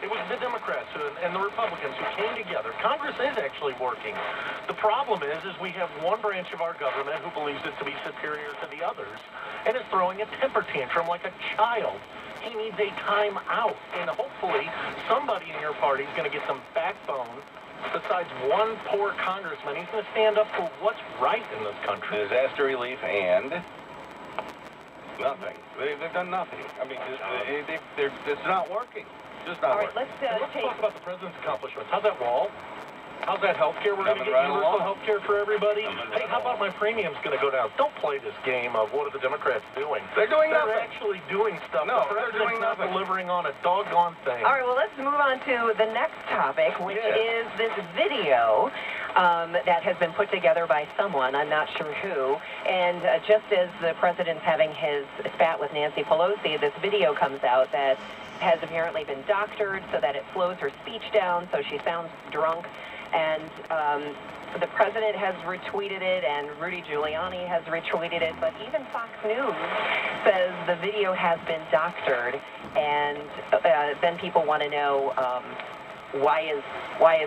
It was the Democrats and the Republicans who came together. Congress is actually working. The problem is we have one branch of our government who believes it to be superior to the others and is throwing a temper tantrum like a child. He needs a time out, and hopefully somebody in your party is going to get some backbone. Besides one poor congressman, he's going to stand up for what's right in this country. Disaster relief and nothing. They've done nothing. I mean, it's not working. Just not working. Let's talk about the president's accomplishments. How's that wall? How's that health care? We're going to get universal health care for everybody. Hey, how about my premium's going to go down? Don't play this game of what are the Democrats doing. They're doing nothing. They're actually doing stuff. No, the president's not delivering on a doggone thing. All right, well, let's move on to the next topic, which is this video that has been put together by someone, I'm not sure who, and just as the president's having his spat with Nancy Pelosi, this video comes out that has apparently been doctored so that it slows her speech down so she sounds drunk. And the president has retweeted it, and Rudy Giuliani has retweeted it, but even Fox News says the video has been doctored, and then people want to know why is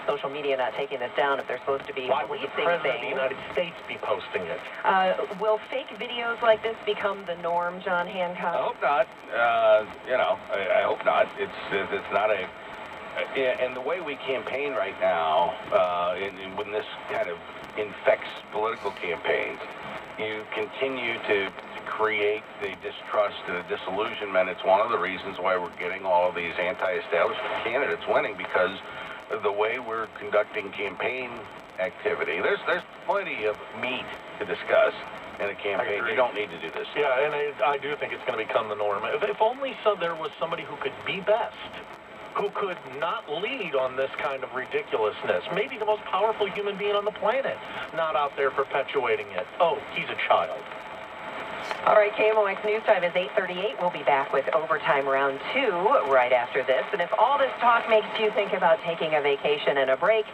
social media not taking this down if they're supposed to be why would the policing president of the things? United States be posting it? Will fake videos like this become the norm, John Hancock? I hope not. I hope not. It's not a... And the way we campaign right now, when this kind of infects political campaigns, you continue to create the distrust and the disillusionment. It's one of the reasons why we're getting all of these anti-establishment candidates winning, because of the way we're conducting campaign activity. There's plenty of meat to discuss in a campaign. You don't need to do this. Yeah, and I do think it's going to become the norm. If only there was somebody who could be best, who could not lead on this kind of ridiculousness. Maybe the most powerful human being on the planet, not out there perpetuating it. Oh, he's a child. All right, KMOX News Time is 8:38. We'll be back with Overtime Round 2 right after this. And if all this talk makes you think about taking a vacation and a break,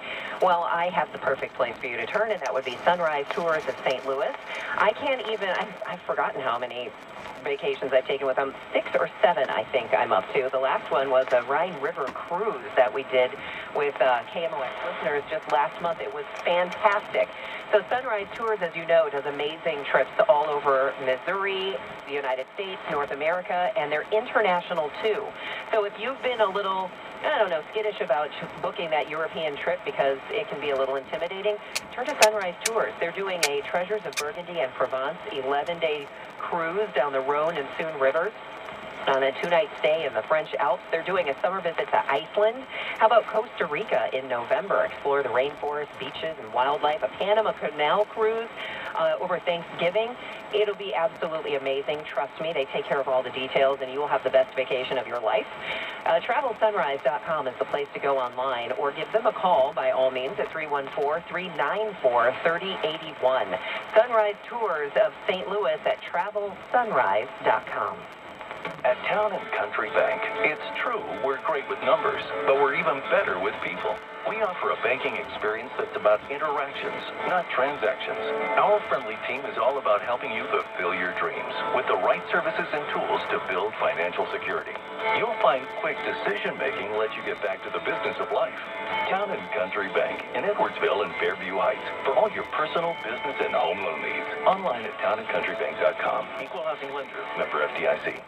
well, I have the perfect place for you to turn, and that would be Sunrise Tours of St. Louis. I've forgotten how many vacations I've taken with them. 6 or 7, I think I'm up to. The last one was a Rhine River cruise that we did with KMOX listeners just last month. It was fantastic. So Sunrise Tours, as you know, does amazing trips all over Missouri, the United States, North America, and they're international too. So if you've been a little, skittish about booking that European trip because it can be a little intimidating, turn to Sunrise Tours. They're doing a Treasures of Burgundy and Provence 11-day cruise down the Rhone and Saône rivers on a 2-night stay in the French Alps. They're doing a summer visit to Iceland. How about Costa Rica in November? Explore the rainforest, beaches, and wildlife. A Panama Canal cruise over Thanksgiving. It'll be absolutely amazing. Trust me, they take care of all the details, and you will have the best vacation of your life. TravelSunrise.com is the place to go online, or give them a call, by all means, at 314-394-3081. Sunrise Tours of St. Louis at TravelSunrise.com. At Town & Country Bank, it's true we're great with numbers, but we're even better with people. We offer a banking experience that's about interactions, not transactions. Our friendly team is all about helping you fulfill your dreams with the right services and tools to build financial security. You'll find quick decision-making lets you get back to the business of life. Town & Country Bank in Edwardsville and Fairview Heights for all your personal, business, and home loan needs. Online at townandcountrybank.com. Equal housing lender. Member FDIC.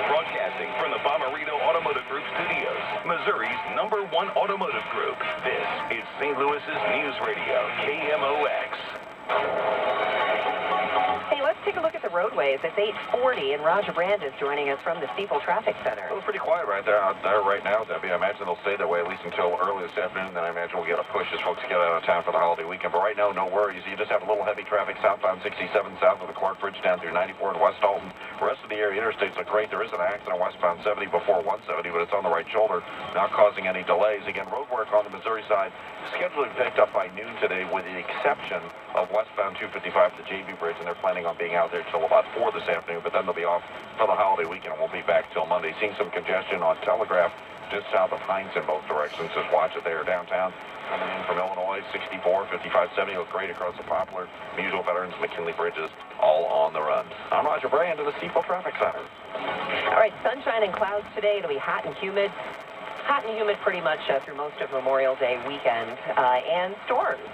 Broadcasting from the Bomarito Automotive Group Studios, Missouri's #1 automotive group. This is St. Louis's News Radio, KMOX. Hey, let's take a look at the roadways. It's 8:40, and Roger Brand is joining us from the Steeple Traffic Center. It was pretty quiet out there right now, Debbie. I imagine they'll stay that way at least until early this afternoon. Then I imagine we'll get a push as folks get out of town for the holiday weekend. But right now, no worries. You just have a little heavy traffic southbound 67 south of the Clark Bridge down through 94 in West Alton. The rest of the area interstates look great. There is an accident westbound 70 before 170, but it's on the right shoulder, not causing any delays. Again, road work on the Missouri side scheduled to be picked up by noon today, with the exception of westbound 255 to the JB Bridge, and they're planning on being out there till about 4 this afternoon, but then they'll be off for the holiday weekend and won't be back till Monday. Seeing some congestion on Telegraph just south of Heinz in both directions. Just watch it there downtown. Coming in from Illinois, 64, 55, 70 look great across the Poplar, Mutual Veterans, McKinley Bridges, all on the run. I'm Roger Brand of the Steeple Traffic Center. All right, sunshine and clouds today. It'll be hot and humid. hot and humid pretty much through most of Memorial Day weekend, and storms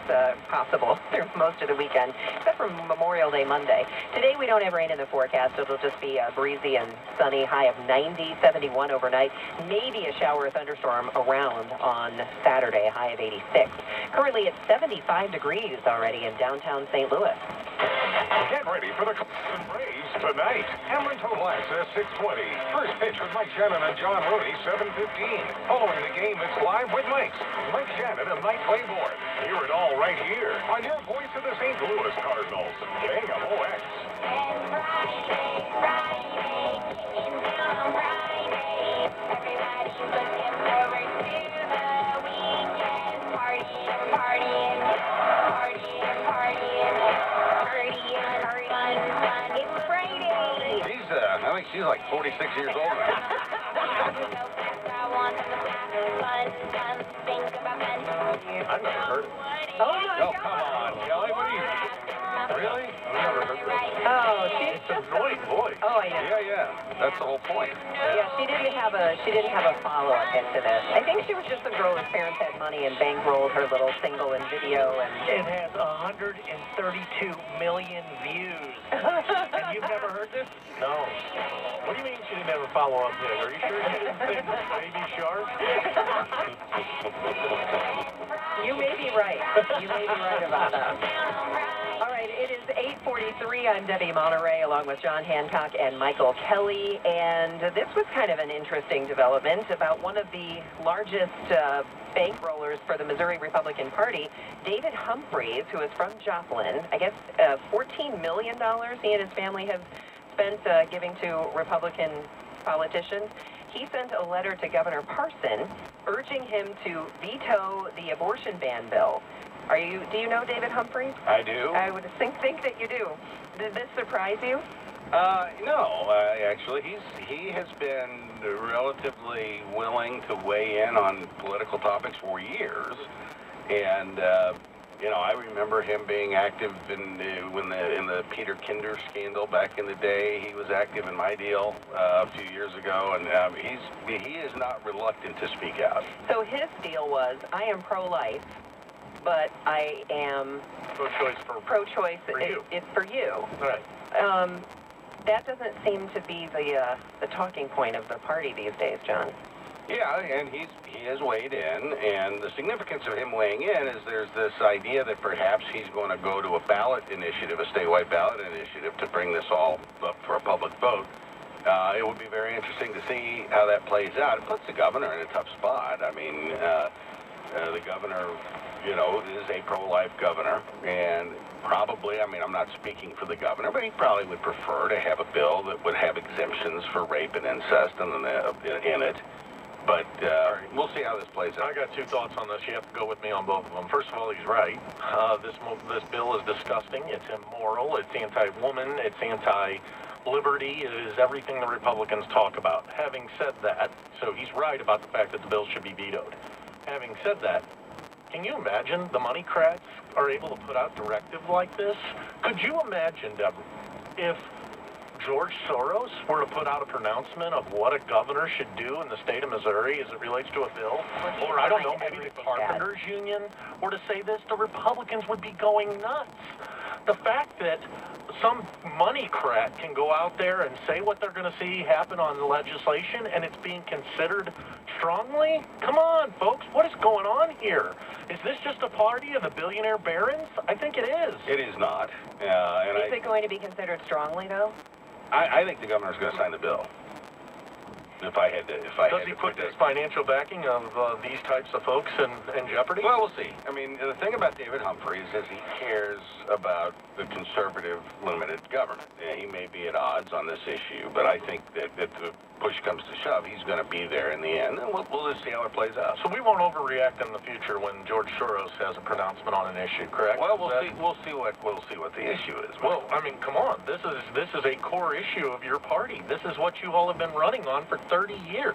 possible through most of the weekend, except for Memorial Day Monday. Today we don't have rain in the forecast. It'll just be breezy and sunny, high of 90, 71 overnight. Maybe a shower or thunderstorm around on Saturday, high of 86. Currently it's 75 degrees already in downtown St. Louis. Get ready for the Cleveland Braves tonight. Hamlin Total Access 620. First pitch with Mike Shannon and John Rooney, 7:15. Following the game, it's Live with Mike Shannon and Mike Claiborne. Hear it all right here on your voice of the St. Louis Cardinals, KMOX. I think she's like 46 years old now. I've never heard it. Oh, my Oh, God. come on, Kelly. What are you... Really? I've never heard this. Oh, she's It's an annoying voice. Oh, I know. Yeah. That's the whole point. Yeah, she didn't have a follow-up hit to this. I think she was just a girl whose parents had money and bankrolled her little single and video, and It has 132 million views. And you've never heard this? No. What do you mean she didn't have a follow-up hit? Are you sure she didn't sing Baby Shark? you may be right. You may be right about that. All right, it is 8:43. I'm Debbie Monterey, along with John Hancock and Michael Kelly, and this was kind of an interesting development about one of the largest bankrollers for the Missouri Republican Party, David Humphreys, who is from Joplin. I guess $14 million he and his family have spent giving to Republican politicians. He sent a letter to Governor Parson urging him to veto the abortion ban bill. Do you know David Humphreys? I do. I would think that you do. Did this surprise you? No, actually, he has been relatively willing to weigh in on political topics for years, and I remember him being active in the Peter Kinder scandal back in the day. He was active in my deal a few years ago, and he is not reluctant to speak out. So his deal was, I am pro-life, but I am Pro-choice pro-choice. For you. It's for you. Right. That doesn't seem to be the talking point of the party these days, John. Yeah, and he has weighed in, and the significance of him weighing in is there's this idea that perhaps he's going to go to a ballot initiative, a statewide ballot initiative, to bring this all up for a public vote. It would be very interesting to see how that plays out. It puts the governor in a tough spot. I mean, the governor, is a pro-life governor, and probably, I'm not speaking for the governor, but he probably would prefer to have a bill that would have exemptions for rape and incest in it. But we'll see how this plays out. I got two thoughts on this. You have to go with me on both of them. First of all, he's right. This bill is disgusting. It's immoral. It's anti-woman. It's anti-liberty. It is everything the Republicans talk about. Having said that, so he's right about the fact that the bill should be vetoed. Having said that, can you imagine the money crats are able to put out directives like this? Could you imagine, Deborah, if George Soros were to put out a pronouncement of what a governor should do in the state of Missouri as it relates to a bill? Or, I don't know, maybe the Carpenters Union were to say this, the Republicans would be going nuts. The fact that some money crat can go out there and say what they're going to see happen on the legislation and it's being considered strongly? Come on, folks, what is going on here? Is this just a party of the billionaire barons? I think it is. It is not. Is it going to be considered strongly, though? I think the governor's going to sign the bill. Does he put this financial backing of these types of folks in jeopardy? Well, we'll see. The thing about David Humphreys is he cares about the conservative limited government. He may be at odds on this issue, but I think that if the push comes to shove, he's going to be there in the end, and we'll just see how it plays out. So we won't overreact in the future when George Soros has a pronouncement on an issue, correct? Well, we'll see what the issue is. Well, come on. This is a core issue of your party. This is what you all have been running on for 30 years.